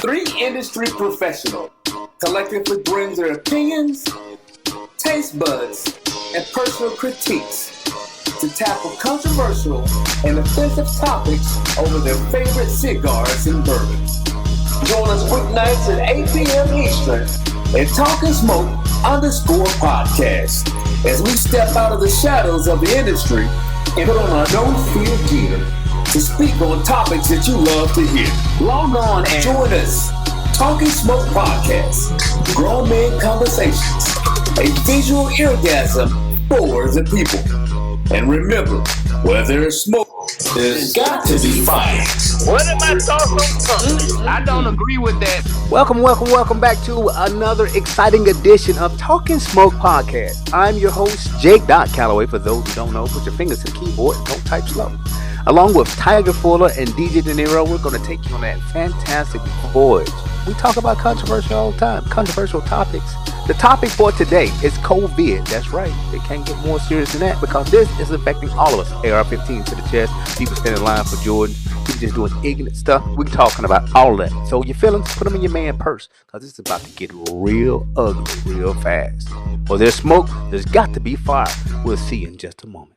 Three industry professionals collectively bring their opinions, taste buds, and personal critiques to tackle controversial and offensive topics over their favorite cigars and bourbon. Join us weeknights at 8 p.m. Eastern at Talking Smoke _podcast as we step out of the shadows of the industry and put on our no fear gear to speak on topics that you love to hear. Log on and join us. Talking Smoke Podcast. Grown Men Conversations. A visual orgasm for the people. And remember, where there's smoke, there's got to be fire. What am I talking? I don't agree with that. Welcome back to another exciting edition of Talking Smoke Podcast. I'm your host, Jake Calloway. For those who don't know, put your fingers to the keyboard and don't type slow. Along with Tiger Fuller and DJ De Niro, we're going to take you on that fantastic voyage. We talk about controversial all the time, controversial topics. The topic for today is COVID. That's right. It can't get more serious than that because this is affecting all of us. AR-15 to the chest, people standing in line for Jordan, people just doing ignorant stuff. We're talking about all of that. So your feelings, put them in your man purse because it's about to get real ugly real fast. Well, there's smoke. There's got to be fire. We'll see you in just a moment.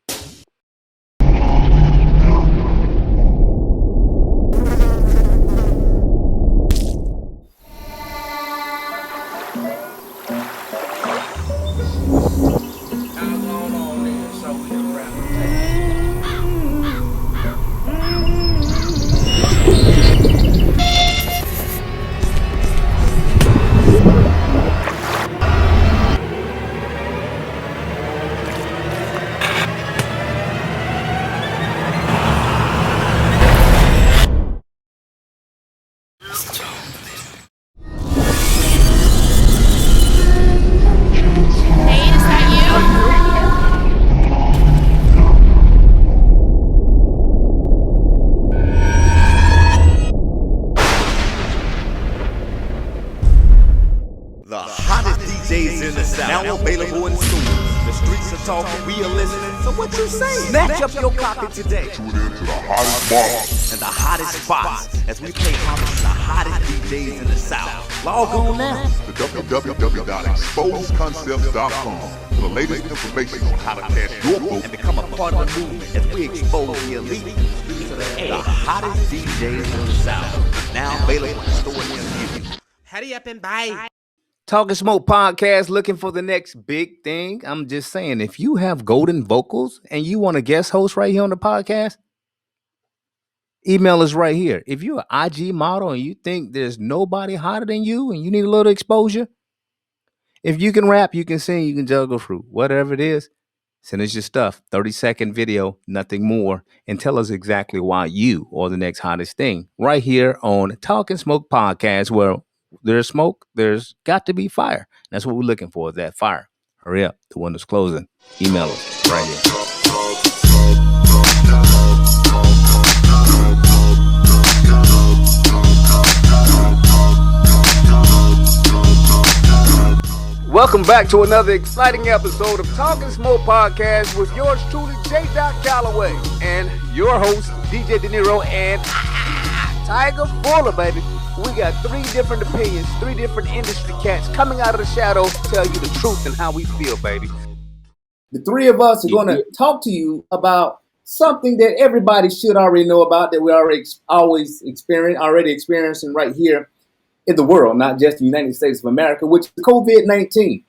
Snatch up your copy today. Tune in to the hottest bars and the hottest spots as we pay homage to the hottest DJs in the South. Log on now to www.exposeconcepts.com for the latest information on how to cash your vote and become a part of the movement as we expose the elite to the hottest DJs in the South. Now available in stores near you. Hurry up and buy. Talking Smoke Podcast, looking for the next big thing. I'm just saying, if you have golden vocals and you want a guest host right here on the podcast, email us right here. If you're an IG model and you think there's nobody hotter than you and you need a little exposure, if you can rap, you can sing, you can juggle fruit, whatever it is, send us your stuff. 30-second video, nothing more, and tell us exactly why you are the next hottest thing right here on Talking Smoke Podcast, where there's smoke, there's got to be fire. That's what we're looking for, that fire. Hurry up, the window's closing. Email us right here. Welcome back to another exciting episode of Talking Smoke Podcast with yours truly, J. Calloway, and your host, DJ De Niro, and Tiger Fuller, baby. We got three different opinions, three different industry cats coming out of the shadows to tell you the truth and how we feel, baby. The three of us are going to talk to you about something that everybody should already know about, that we already experiencing right here in the world, not just the United States of America, which is COVID-19.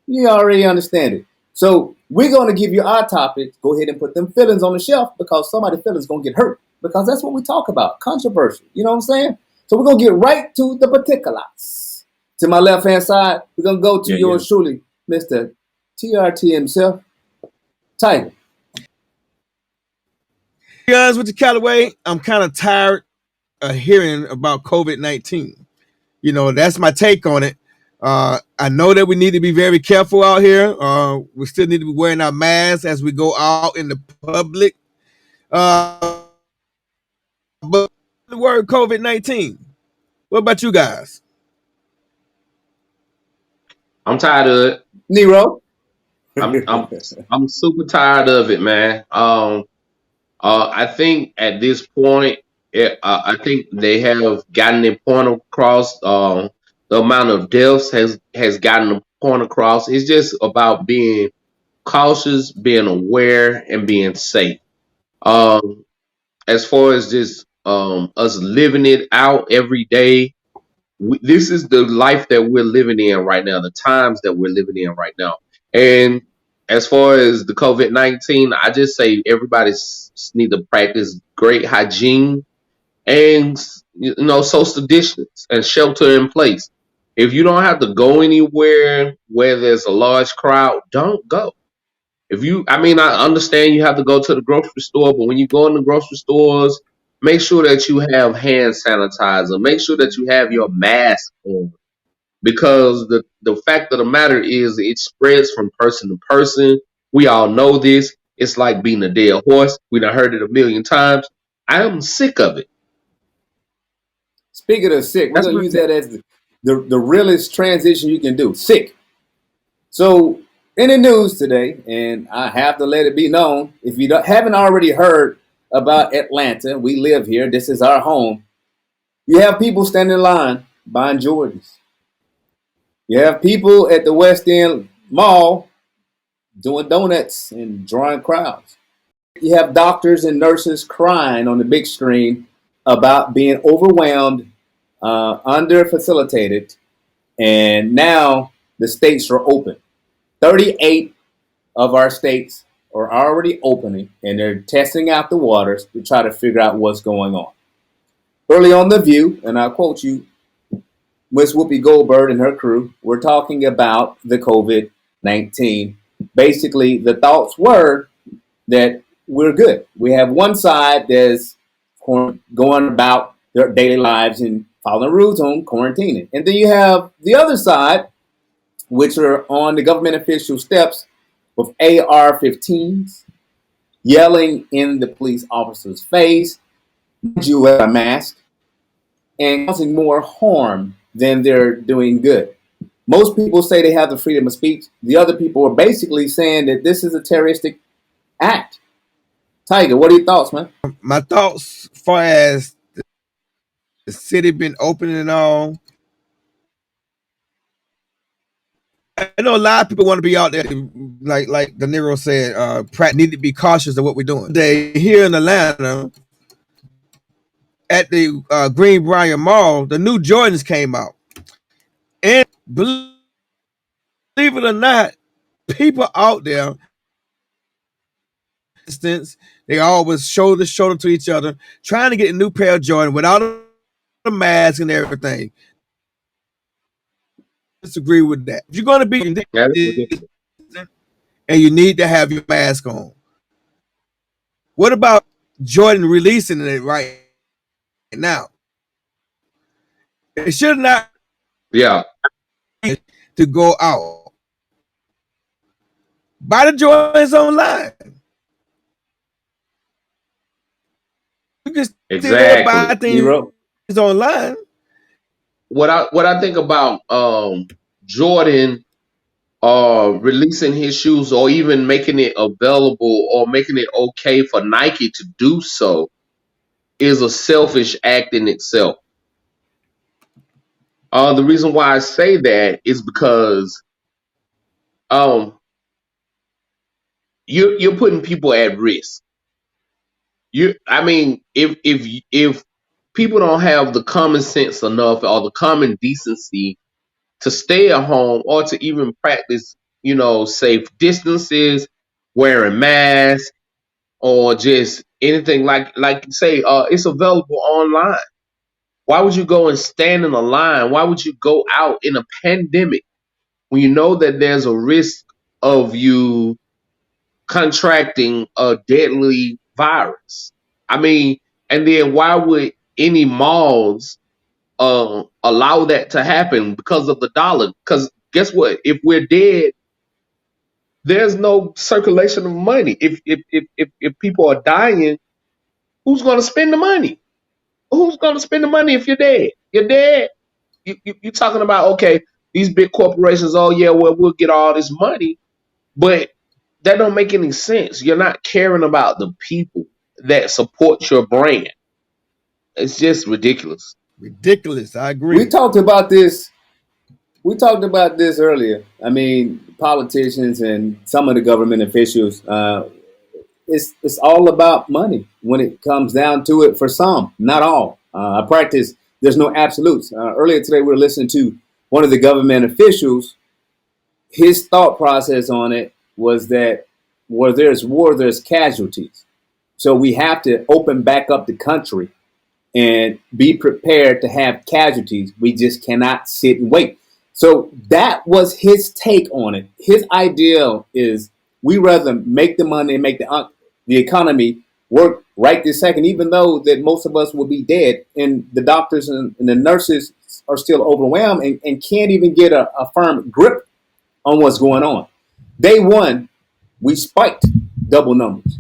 You already understand it. So we're going to give you our topics. Go ahead and put them feelings on the shelf because somebody's feelings going to get hurt because that's what we talk about, controversial. You know what I'm saying? So we're going to get right to the particulars. To my left-hand side, we're going to go to yours truly, Mr. TRT himself, Tiger. Hey guys, with the Callaway, I'm kind of tired of hearing about COVID-19. You know, that's my take on it. I know that we need to be very careful out here. We still need to be wearing our masks as we go out in the public. But the word COVID-19. What about you guys? I'm tired of it. Nero? I'm super tired of it, man. I think at this point, I think they have gotten the point across. The amount of deaths has gotten the point across. It's just about being cautious, being aware, and being safe. Um, as far as just us living it out every day, this is the life that we're living in right now, the times that we're living in right now. And as far as the COVID-19, I just say everybody need to practice great hygiene and social distance and shelter in place. If you don't have to go anywhere where there's a large crowd, don't go. I mean, I understand you have to go to the grocery store, but when you go in the grocery stores, make sure that you have hand sanitizer. Make sure that you have your mask on, because the fact of the matter is it spreads from person to person. We all know this. It's like being a dead horse. We done heard it a million times. I am sick of it. Speaking of sick, we're That's going to what use that as the realest transition you can do. Sick. So, in the news today, and I have to let it be known, if you haven't already heard about Atlanta, we live here, this is our home. You have people standing in line buying Jordans. You have people at the West End Mall doing donuts and drawing crowds. You have doctors and nurses crying on the big screen about being overwhelmed, under facilitated, and now the states are open. 38 of our states are already opening, and they're testing out the waters to try to figure out what's going on. Early on The View, and I'll quote you, Miss Whoopi Goldberg and her crew were talking about the COVID-19. Basically, the thoughts were that we're good. We have one side that's going about their daily lives and following rules on quarantining. And then you have the other side, which are on the government official steps with AR-15s, yelling in the police officer's face, you wear a mask, and causing more harm than they're doing good. Most people say they have the freedom of speech. The other people are basically saying that this is a terroristic act. Tiger, what are your thoughts, man? My thoughts, as far as the city been open and all. I know a lot of people want to be out there, like the Nar'e said. Pratt need to be cautious of what we're doing. They here in Atlanta at the Greenbrier Mall, the new Jordans came out, and believe it or not, people out there, instance, they always shoulder to shoulder to each other, trying to get a new pair of Jordan without a mask and everything. Disagree with that. If you're going to be and you need to have your mask on, what about Jordan releasing it right now? It should not. Yeah. To go out. Buy the Jordans online. You can still buy things online. What I think about Jordan releasing his shoes, or even making it available, or making it okay for Nike to do so, is a selfish act in itself. The reason why I say that is because you're putting people at risk. I mean, if people don't have the common sense enough or the common decency to stay at home, or to even practice, safe distances, wearing masks, or just anything like say, it's available online. Why would you go and stand in a line? Why would you go out in a pandemic when you know that there's a risk of you contracting a deadly virus? I mean, and then why would any malls allow that to happen? Because of the dollar. Because guess what? If we're dead, there's no circulation of money. If people are dying, who's going to spend the money? Who's going to spend the money if you're dead? You're dead. You're talking about, okay, these big corporations, oh yeah, well, we'll get all this money, but that don't make any sense. You're not caring about the people that support your brand. It's just ridiculous. Ridiculous. I agree. We talked about this. We talked about this earlier. I mean, politicians and some of the government officials. It's all about money when it comes down to it. For some, not all. I practice. There's no absolutes. Earlier today, we were listening to one of the government officials. His thought process on it was that where there's war, there's casualties. So we have to open back up the country and be prepared to have casualties. We just cannot sit and wait. So that was his take on it. His ideal is we rather make the money and make the economy work right this second, even though that most of us will be dead and the doctors and the nurses are still overwhelmed and can't even get a firm grip on what's going on. Day one, we spiked double numbers.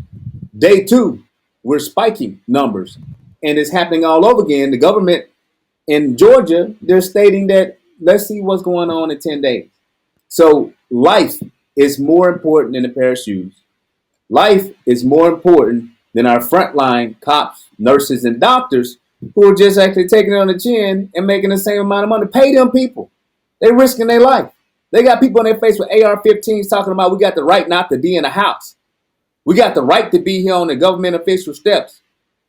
Day two, we're spiking numbers. And it's happening all over again. The government in Georgia, they're stating that let's see what's going on in 10 days. So life is more important than a pair of shoes. Life is more important than our frontline cops, nurses, and doctors who are just actually taking it on the chin and making the same amount of money. Pay them people. They're risking their life. They got people on their face with AR-15s talking about we got the right not to be in the house. We got the right to be here on the government official steps.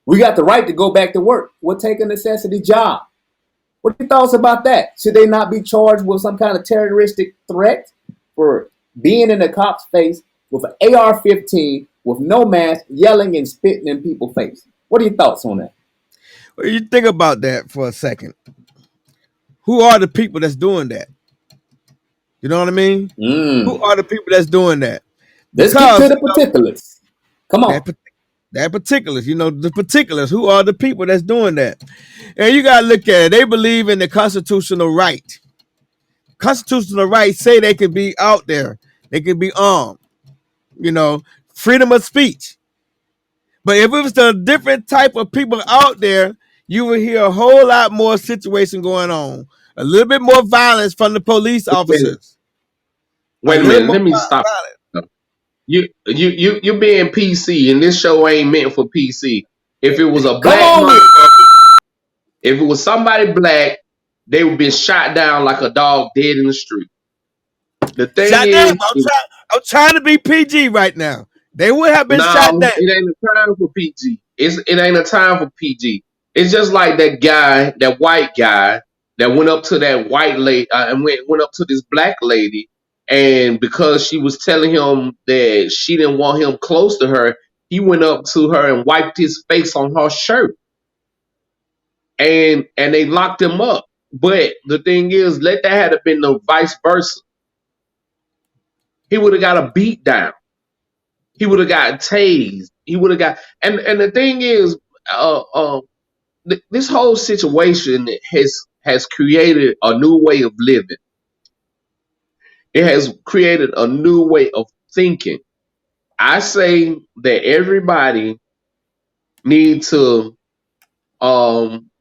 We got the right to go back to work. We'll take a necessity job. What are your thoughts about that? Should they not be charged with some kind of terroristic threat for being in the cop's face with an AR-15 with no mask, yelling and spitting in people's face? What are your thoughts on that? Well, you think about that for a second. Who are the people that's doing that? You know what I mean? Who are the people that's doing that? Let's get to the particulars. Come on. That particulars, the particulars. Who are the people that's doing that? And you got to look at it. They believe in the constitutional right. Constitutional rights say they can be out there. They can be armed. Freedom of speech. But if it was a different type of people out there, you would hear a whole lot more situation going on. A little bit more violence from the police officers. Wait a minute. Let me stop. You being PC, and this show ain't meant for PC. If it was a black motherfucker, if it was somebody black, they would be shot down like a dog dead in the street. The thing I'm trying to be PG right now. They would have been shot down. It ain't a time for PG. It ain't a time for PG. It's just like that guy, that white guy that went up to that white lady and went up to this black lady. And because she was telling him that she didn't want him close to her, he went up to her and wiped his face on her shirt. And they locked him up. But the thing is, let that have been the vice versa. He would have got a beat down. He would have got tased. He would have got and the thing is, this whole situation has created a new way of living. It has created a new way of thinking. I say that everybody needs to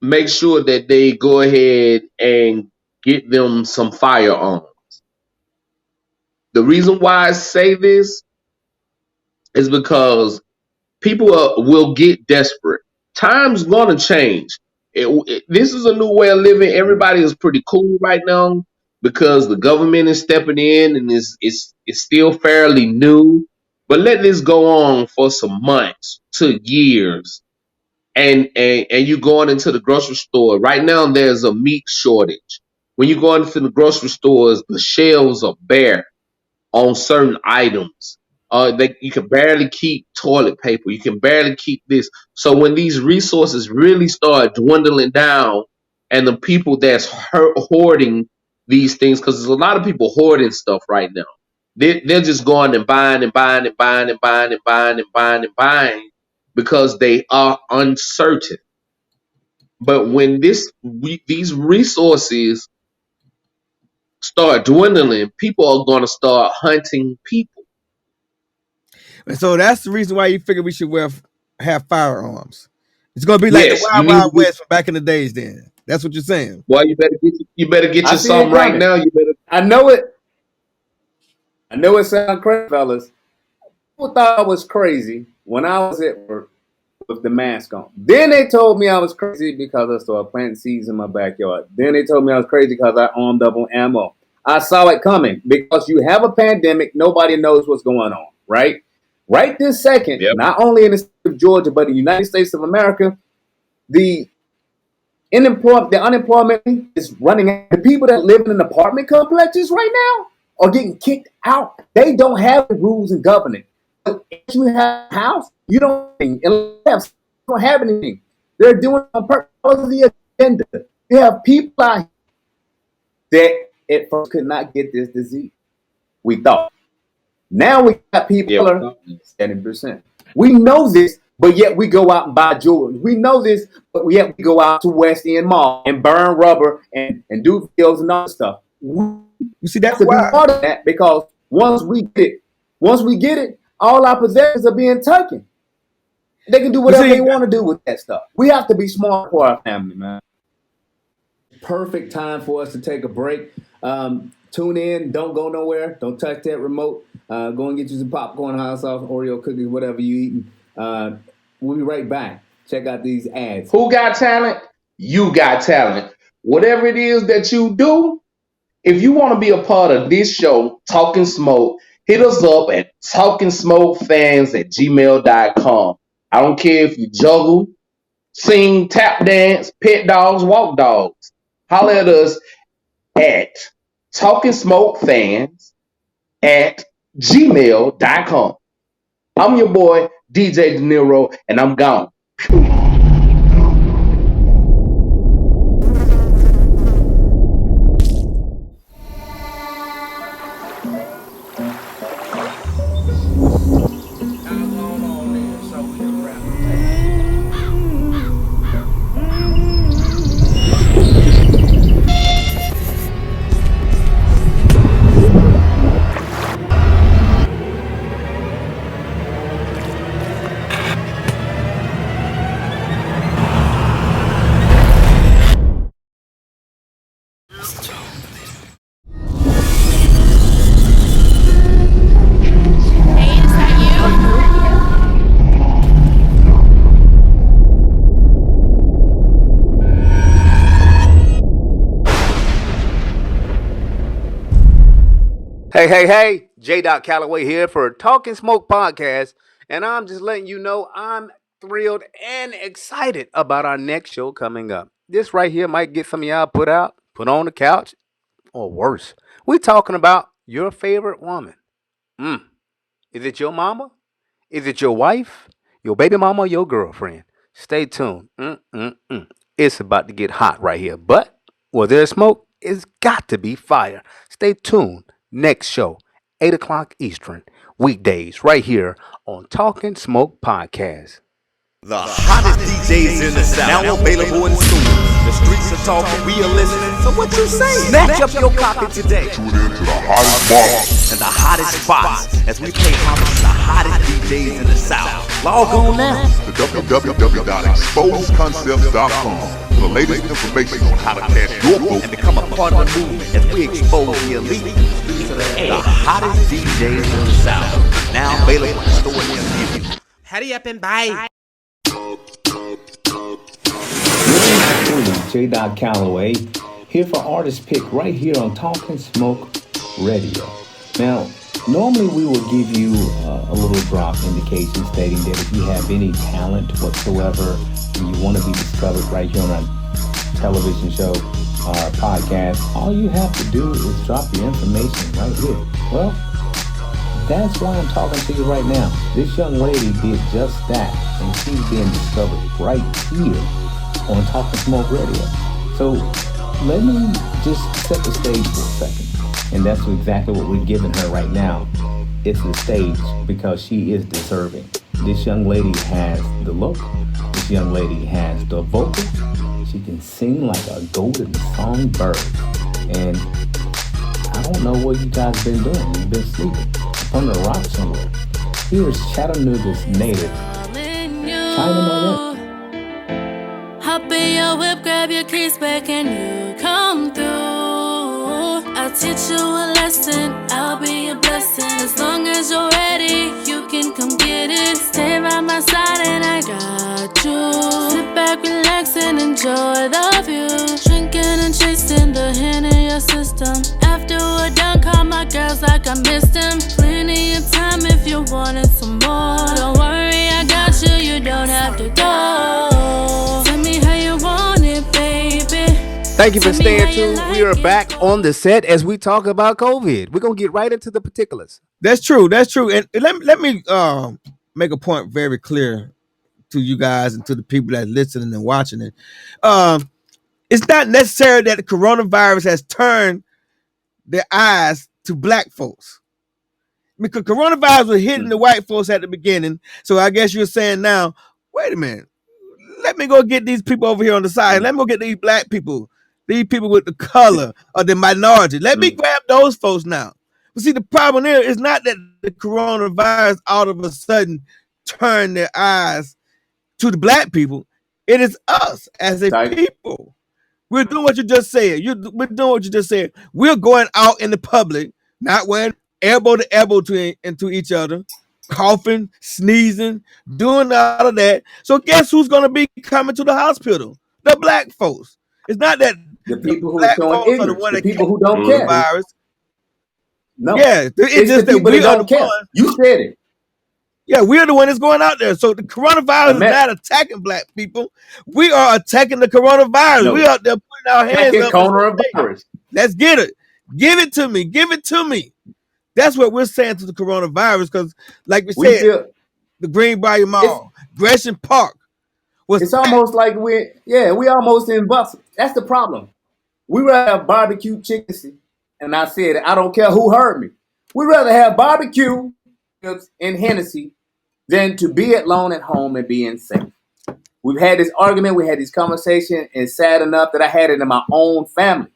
make sure that they go ahead and get them some firearms. The reason why I say this is because people will get desperate. Time's gonna change. This is a new way of living. Everybody is pretty cool right now because the government is stepping in and it's still fairly new. But let this go on for some months to years. And you going into the grocery store. Right now there's a meat shortage. When you go into the grocery stores, the shelves are bare on certain items. You can barely keep toilet paper. You can barely keep this. So when these resources really start dwindling down, and the people that's hoarding these things, because there's a lot of people hoarding stuff right now. They're just going and buying and buying and buying and buying and buying and buying and buying because they are uncertain. But when these resources start dwindling, people are going to start hunting people. And so that's the reason why you figure we should have firearms. It's going to be like the Wild West from back in the days. Then that's what you're saying. Well, you better get you some right now. You better. I know it sounds crazy, fellas. People thought it was crazy when I was at work. with the mask on. Then they told me I was crazy because I started planting seeds in my backyard. Then they told me I was crazy because I armed up on ammo. I saw it coming because you have a pandemic. Nobody knows what's going on, right? Right this second, not only in the state of Georgia, but in the United States of America, the unemployment is running out. The people that live in apartment complexes right now are getting kicked out. They don't have rules and governing. If you have a house, you don't have anything. They're doing it on purpose of the agenda. You have people out here that at first could not get this disease. We thought. Now we got people that are 70%. We know this, but yet we go out and buy jewelry. We know this, but yet we go out to West End Mall and burn rubber and do fields and other stuff. You see, that's to be part of that, because once we get it, all our possessions are being taken. They can do whatever they want to do with that stuff. We have to be smart for our family, man. Perfect time for us to take a break. Tune in. Don't go nowhere. Don't touch that remote. Go and get you some popcorn, hot sauce, Oreo cookies, whatever you eating. We'll be right back. Check out these ads. Who got talent? You got talent. Whatever it is that you do, if you want to be a part of this show, Talking Smoke, hit us up at talkingsmokefans@gmail.com. I don't care if you juggle, sing, tap dance, pet dogs, walk dogs. Holler at us at talkingsmokefans@gmail.com. I'm your boy, DJ De Niro, and I'm gone. Hey, J. Calloway here for Talking Smoke Podcast, and I'm just letting you know I'm thrilled and excited about our next show coming up. This right here might get some of y'all put on the couch, or worse. We're talking about your favorite woman. Is it your mama? Is it your wife? Your baby mama or your girlfriend? Stay tuned. It's about to get hot right here. But where there's smoke, it's got to be fire. Stay tuned. Next show, 8 o'clock Eastern, weekdays, right here on Talking Smoke Podcast. The hottest DJs in the South, now available in stores. The streets are talking, we are listening. So what you saying? Snatch up your copy today. Tune in to the hottest bars and the hottest spots as we pay homage to the hottest DJs in the South. Log on now to www.exposedconcepts.com for the latest information on how to cash your vote and become a part of the movement as we expose the elite to the hottest DJs in the South. Now available in stores near you. Hurry up and buy. J. Calloway here for Artist Pick right here on Talking Smoke Radio. Now, normally we will give you a little drop indication stating that if you have any talent whatsoever and you want to be discovered right here on our television show or podcast, all you have to do is drop your information right here. Well, that's why I'm talking to you right now. This young lady did just that, and she's being discovered right here on Talking Smoke Radio. So let me just set the stage for a second. And that's exactly what we're giving her right now. It's the stage because she is deserving. This young lady has the look. This young lady has the vocal. She can sing like a golden songbird. And I don't know what you guys been doing. You've been sleeping on the rock somewhere. Here's Chattanooga's native China Nar'e. Hop in your whip, grab your keys back and you come through. I'll teach you a lesson, I'll be a blessing. As long as you're ready, you can come get it. Stay by my side and I got you. Sit back, relax and enjoy the view. Drinking and chasing the hand in your system. After we're done, call my girls like I missed them. Plenty of time if you wanted some more. Don't worry, I got you, you don't have to go. Tell me how you want it, baby. Thank you for staying tuned. We are back on the set as we talk about COVID. We're going to get right into the particulars. That's true. That's true. And let me make a point very clear to you guys and to the people that are listening and watching it. It's not necessary that the coronavirus has turned their eyes to black folks. Because coronavirus was hitting the white folks at the beginning. So I guess you're saying now, wait a minute. Let me go get these people over here on the side. Let me go get these black people. These people with the color or the minority. Let me grab those folks now. But see, the problem here is not that the coronavirus all of a sudden turned their eyes to the black people. It is us as a people. We're doing what you just said. We're doing what you just said. We're going out in the public, not wearing elbow to elbow into each other, coughing, sneezing, doing all of that. So guess who's going to be coming to the hospital? The black folks. It's not that the people who are showing ignorance, the people who don't care. Virus. No, yeah, it's just that we don't care. You said it. Yeah, we're the one that's going out there. So the coronavirus is not attacking black people. We are attacking the coronavirus. No. We out there putting our hands up. Coronavirus. Let's get it. Give it to me. Give it to me. That's what we're saying to the coronavirus. Because, like we said, the Green Bayou Mall, Gresham Park. It's almost like we almost in Buffalo. That's the problem. We rather have barbecue chicken, and I said it. I don't care who heard me. We rather have barbecue and Hennessy than to be alone at home and being safe. We've had this argument, we had this conversation, and sad enough that I had it in my own family.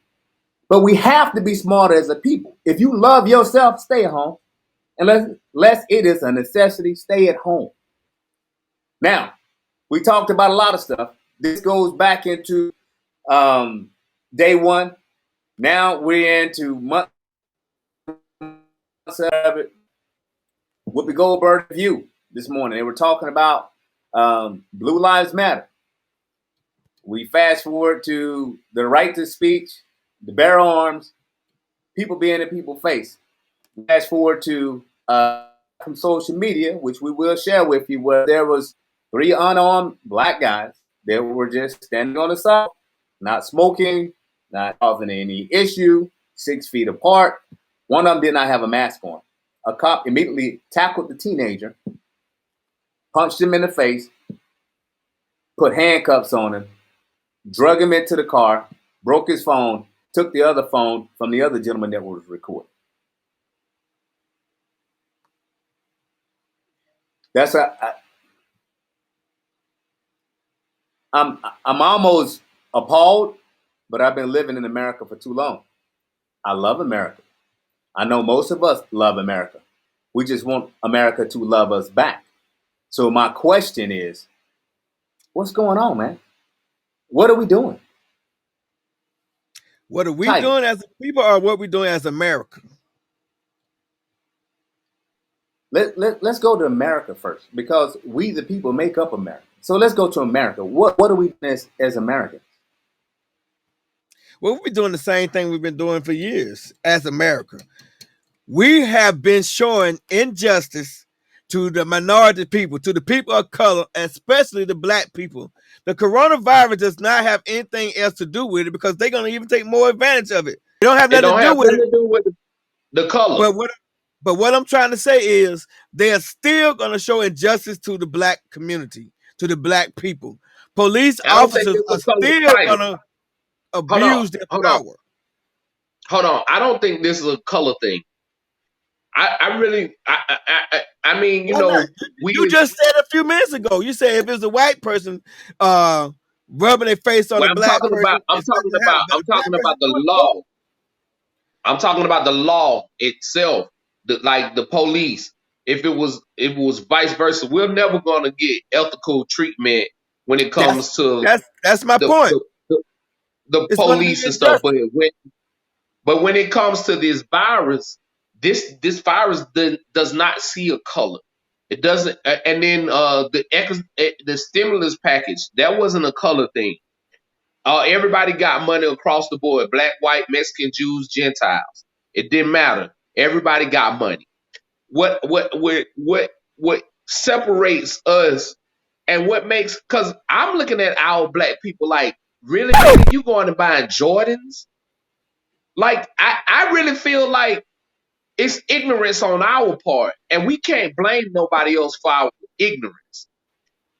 But we have to be smarter as a people. If you love yourself, stay at home. Unless it is a necessity, stay at home. Now, we talked about a lot of stuff. This goes back into day one. Now we're into months of it. Whoopi Goldberg view this morning. They were talking about Blue Lives Matter. We fast forward to the right to speech, the bear arms, people being in people's face. Fast forward to from social media, which we will share with you, where there was 3 unarmed black guys that were just standing on the side, not smoking, not causing any issue, 6 feet apart. One of them did not have a mask on. A cop immediately tackled the teenager, punched him in the face, put handcuffs on him, drug him into the car, broke his phone, took the other phone from the other gentleman that was recording. That's I'm almost appalled, but I've been living in America for too long. I love America. I know most of us love America. We just want America to love us back. So my question is, what's going on, man? What are we doing? What are we doing as a people, or what are we doing as America? Let's go to America first, because we, the people, make up America. So let's go to America. What are we doing as Americans? Well, we're doing the same thing we've been doing for years as America. We have been showing injustice to the minority people, to the people of color, especially the black people. The coronavirus does not have anything else to do with it, because they're going to even take more advantage of it. It don't have nothing to do with the color. But what I'm trying to say is they are still going to show injustice to the black community, to the black people. Police officers are still going to abuse their power. Hold on. I don't think this is a color thing. I mean, you know, you just said a few minutes ago. You said if it's a white person rubbing their face on a black person. I'm talking about the law. I'm talking about the law itself, like the police. If it was vice versa, we're never going to get ethical treatment when it comes to that's my point. The police and stuff, but when it comes to this virus, this virus does not see a color. It doesn't. And then the stimulus package, that wasn't a color thing. Everybody got money across the board: black, white, Mexican, Jews, Gentiles. It didn't matter. Everybody got money. What separates us and what makes? Because I'm looking at our black people like, really, nigga, you going to buy Jordans? Like, I really feel like it's ignorance on our part, and we can't blame nobody else for our ignorance.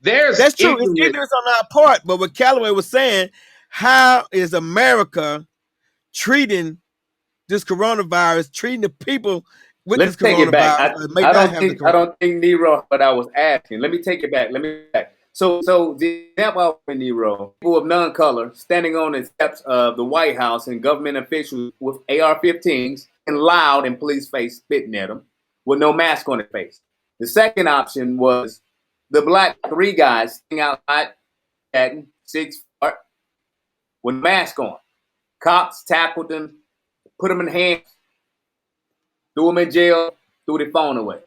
That's true. It's ignorance on our part. But what Calloway was saying, how is America treating this coronavirus, treating the people with Let's this take it back. coronavirus? I don't think Nero, but I was asking. Let me take it back. So the example of Nero, people of non-color standing on the steps of the White House and government officials with AR-15s and loud in police face spitting at them with no mask on their face. The second option was the black three guys sitting outside at 6 feet with mask on. Cops tackled them, put them in hands, threw them in jail, threw their phone away.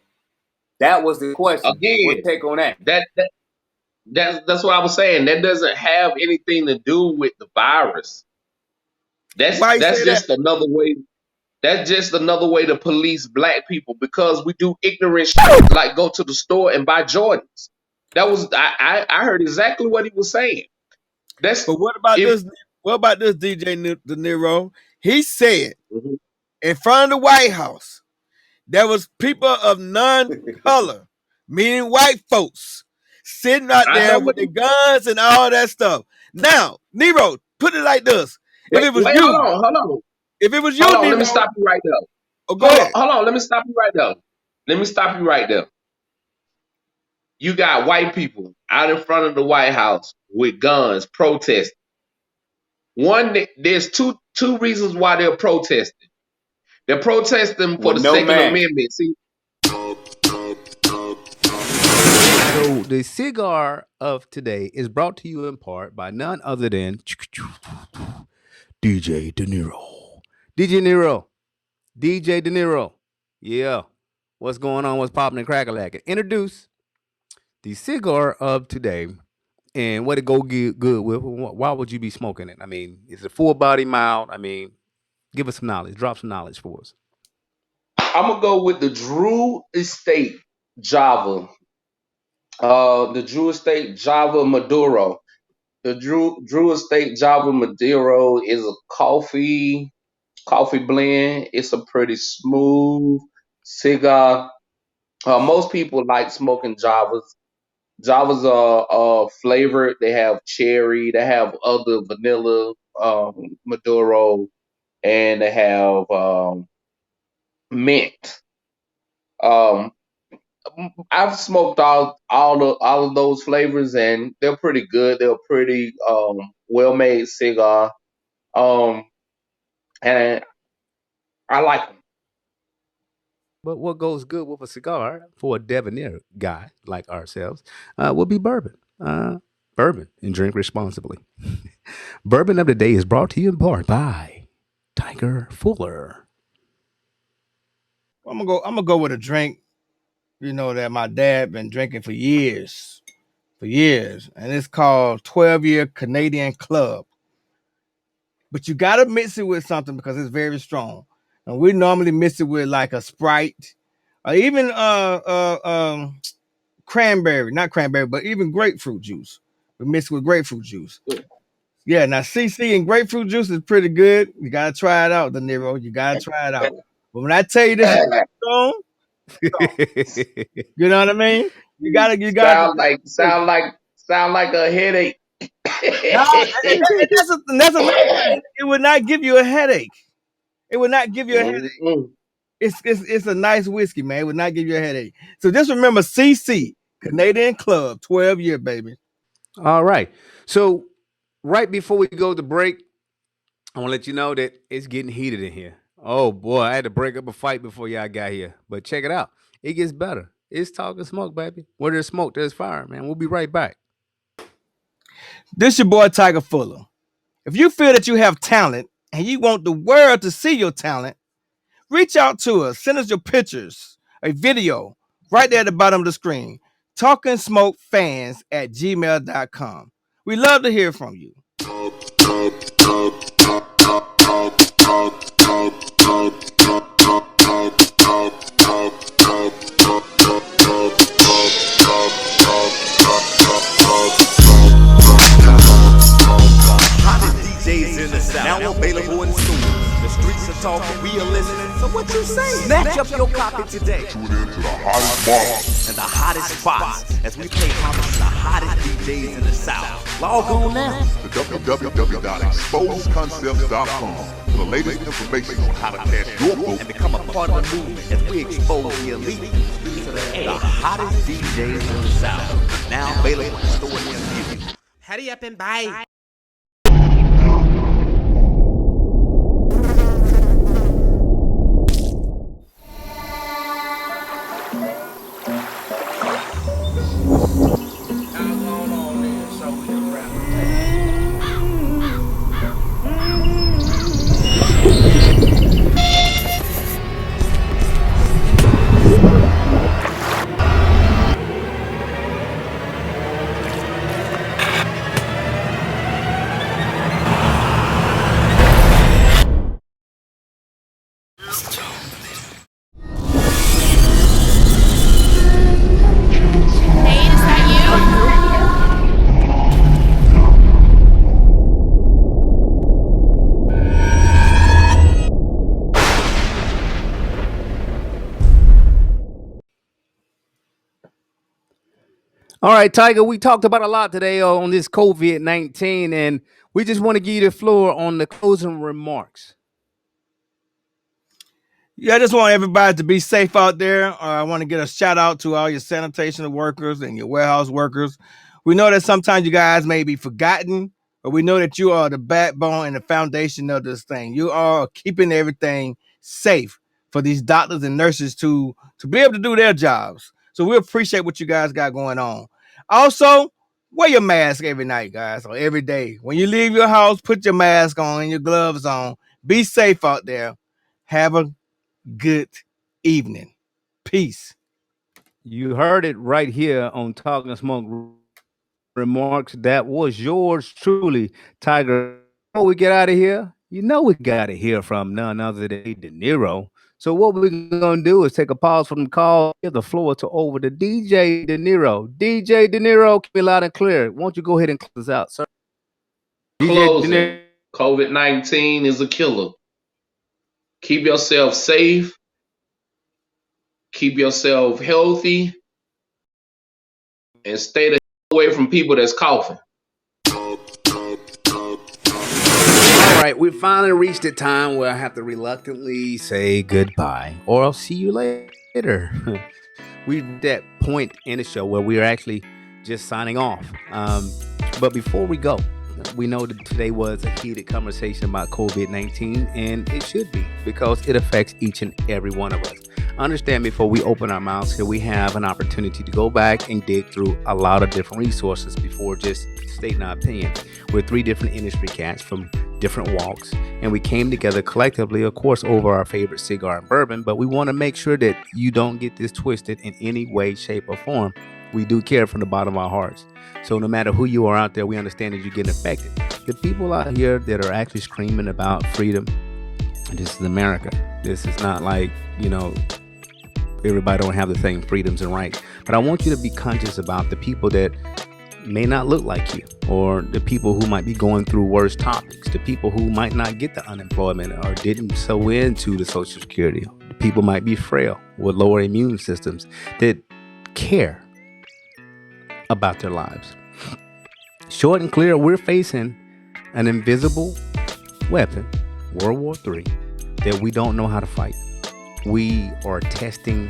That was the question. Again, what take on that? That's what I was saying. That doesn't have anything to do with the virus. That's just another way. That's just another way to police black people, because we do ignorant shit like go to the store and buy Jordans. That was I heard exactly what he was saying. But what about this? What about this, DJ De Niro? He said in front of the White House there was people of non-color, meaning white folks, sitting out there with the guns and all that stuff. Now, Nero, put it like this: if it was you, hold on. If it was you, Nero, let me stop you right there. Oh, go ahead. Hold on, let me stop you right there. You got white people out in front of the White House with guns protesting. There's two reasons why they're protesting. They're protesting for the Second Amendment. See. So the cigar of today is brought to you in part by none other than DJ De Niro. DJ De Niro. Yeah. What's going on? What's popping and crack-a-lacking? Introduce the cigar of today and what it go good with. Why would you be smoking it? I mean, is it full body, mild? I mean, give us some knowledge. Drop some knowledge for us. I'm going to go with the Drew Estate Java. The Drew Estate Java Maduro. The Drew Estate Java Maduro is a coffee blend. It's a pretty smooth cigar. Most people like smoking Javas. Javas are flavored. They have cherry. They have other vanilla Maduro, and they have mint. I've smoked all of those flavors, and they're pretty good. They're pretty well made cigar, and I like them. But what goes good with a cigar for a debonair guy like ourselves will be bourbon. Bourbon, and drink responsibly. Bourbon of the day is brought to you in part by Tiger Fuller. I'm gonna go with a drink, that my dad been drinking for years, and it's called 12-year Canadian Club. But you gotta mix it with something because it's very strong. And we normally mix it with like a Sprite, or even cranberry, not cranberry, but even grapefruit juice. We mix it with grapefruit juice. Yeah, now CC and grapefruit juice is pretty good. You gotta try it out, De Niro. You gotta try it out. But when I tell you this is strong, you know what I mean? You gotta sound like a headache. That's another thing. It would not give you a headache. It would not give you a headache. It's a nice whiskey, man. It would not give you a headache. So just remember CC, Canadian Club, 12-year, baby. All right. So right before we go to break, I want to let you know that it's getting heated in here. Oh, boy, I had to break up a fight before y'all got here. But check it out. It gets better. It's Talking Smoke, baby. Where there's smoke, there's fire, man. We'll be right back. This your boy, Tiger Fuller. If you feel that you have talent and you want the world to see your talent, reach out to us. Send us your pictures, a video, right there at the bottom of the screen. TalkingSmokeFans@gmail.com. We love to hear from you. DJs in the South, now available in stores. The streets are talking, we are listening. So what you say? Snatch up your copy today. Tune in to the hottest bars And the hottest spots as we pay homage to the hottest DJs in the South. Log on now to www.exposedconcepts.com for the latest information on how to cash your vote and become a part of the movement as we expose the elite to the hottest DJs in the South. Now available in stores near you. Hurry up and buy. All right, Tiger, we talked about a lot today on this COVID-19, and we just want to give you the floor on the closing remarks. Yeah, I just want everybody to be safe out there. I want to get a shout out to all your sanitation workers and your warehouse workers. We know that sometimes you guys may be forgotten, but we know that you are the backbone and the foundation of this thing. You are keeping everything safe for these doctors and nurses to be able to do their jobs. So we appreciate what you guys got going on. Also, wear your mask every night, guys, or every day. When you leave your house, put your mask on and your gloves on. Be safe out there. Have a good evening. Peace. You heard it right here on Talking Smoke Remarks. That was yours truly, Tiger. Before we get out of here, you know we got to hear from none other than De Niro. So what we're going to do is take a pause from the call, give the floor over to DJ De Niro. DJ De Niro, keep it loud and clear. Won't you go ahead and close us out, sir? Closing. COVID-19 is a killer. Keep yourself safe. Keep yourself healthy. And stay the hell away from people that's coughing. All right, we finally reached the time where I have to reluctantly say goodbye, or I'll see you later. We're at that point in the show where we're actually just signing off. But before we go, we know that today was a heated conversation about COVID-19, and it should be, because it affects each and every one of us. Understand, before we open our mouths here, we have an opportunity to go back and dig through a lot of different resources before just stating our opinion. We're three different industry cats from different walks, and we came together collectively, of course, over our favorite cigar and bourbon, but we want to make sure that you don't get this twisted in any way, shape, or form. We do care from the bottom of our hearts. So no matter who you are out there, we understand that you're getting affected. The people out here that are actually screaming about freedom, this is America. This is not like, everybody don't have the same freedoms and rights. But I want you to be conscious about the people that may not look like you, or the people who might be going through worse topics, the people who might not get the unemployment or didn't sow into the Social Security. The people might be frail with lower immune systems that care about their lives. Short and clear, we're facing an invisible weapon, World War III, that we don't know how to fight. We are testing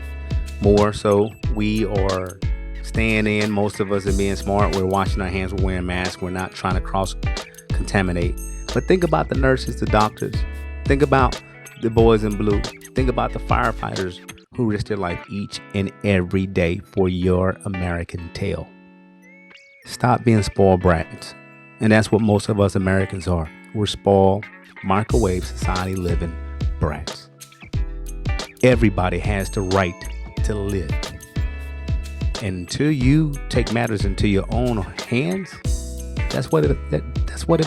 more, so we are staying in. Most of us are being smart. We're washing our hands, we're wearing masks, we're not trying to cross-contaminate. But think about the nurses, the doctors. Think about the boys in blue. Think about the firefighters who risk their life each and every day for your American tale. Stop being spoiled brats. And that's what most of us Americans are. We're spoiled, microwave society living brats. Everybody has the right to live. And until you take matters into your own hands, that's what it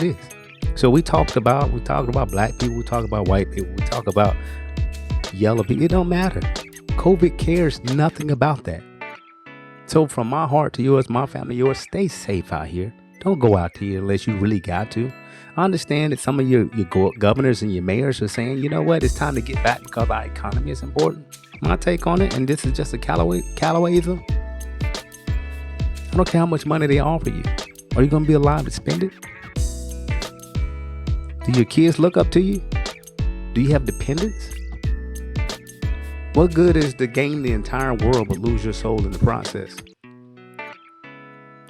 is. So we talked about black people, we talk about white people, we talk about yellow people. It don't matter. COVID cares nothing about that. So from my heart to yours, my family, yours, stay safe out here. Don't go out here unless you really got to. I understand that some of your governors and your mayors are saying, you know what, it's time to get back because our economy is important. My take on it, and this is just a Callawayism. I don't care how much money they offer you. Are you going to be alive to spend it? Do your kids look up to you? Do you have dependents? What good is to gain the entire world but lose your soul in the process?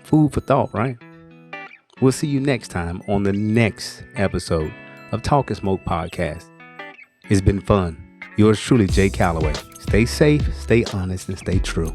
Food for thought, right? We'll see you next time on the next episode of Talking Smoke Podcast. It's been fun. Yours truly, Jay Calloway. Stay safe, stay honest, and stay true.